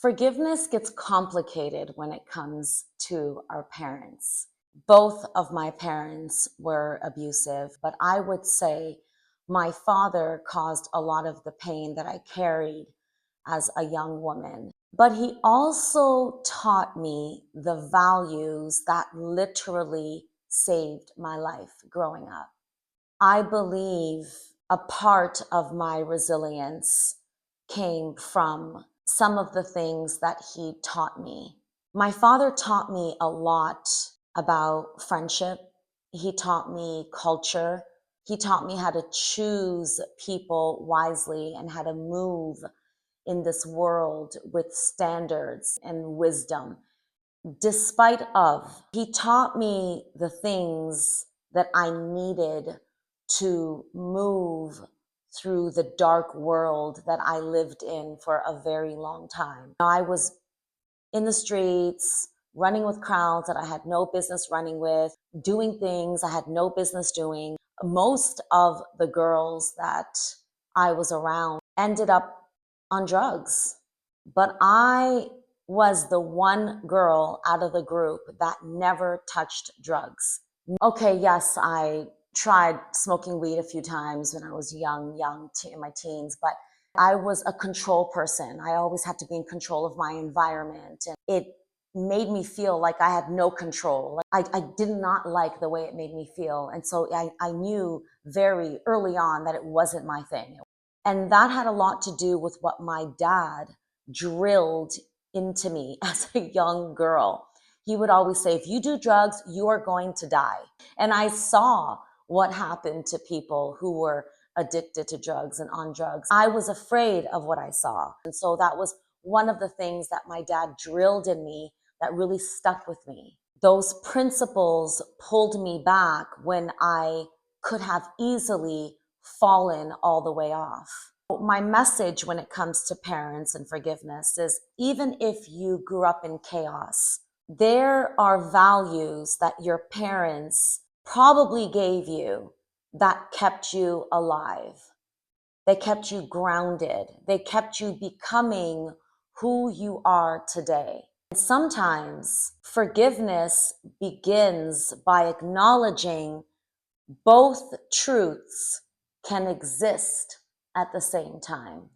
Forgiveness gets complicated when it comes to our parents. Both of my parents were abusive, but I would say my father caused a lot of the pain that I carried as a young woman. But he also taught me the values that literally saved my life growing up. I believe a part of my resilience came from some of the things that he taught me. My father taught me a lot about friendship. He taught me culture. He taught me how to choose people wisely and how to move in this world with standards and wisdom. Despite of, he taught me the things that I needed to move through the dark world that I lived in for a very long time. I was in the streets, running with crowds that I had no business running with, doing things I had no business doing. Most of the girls that I was around ended up on drugs, but I was the one girl out of the group that never touched drugs. Okay, yes, I tried smoking weed a few times when I was young, in my teens, but I was a control person. I always had to be in control of my environment, and it made me feel like I had no control. I did not like the way it made me feel. And so I knew very early on that it wasn't my thing. And that had a lot to do with what my dad drilled into me as a young girl. He would always say, if you do drugs, you are going to die. And I saw what happened to people who were addicted to drugs and on drugs. I was afraid of what I saw. And so that was one of the things that my dad drilled in me that really stuck with me. Those principles pulled me back when I could have easily fallen all the way off. My message when it comes to parents and forgiveness is, even if you grew up in chaos, there are values that your parents probably gave you that kept you alive. They kept you grounded. They kept you becoming who you are today. And sometimes forgiveness begins by acknowledging both truths can exist at the same time.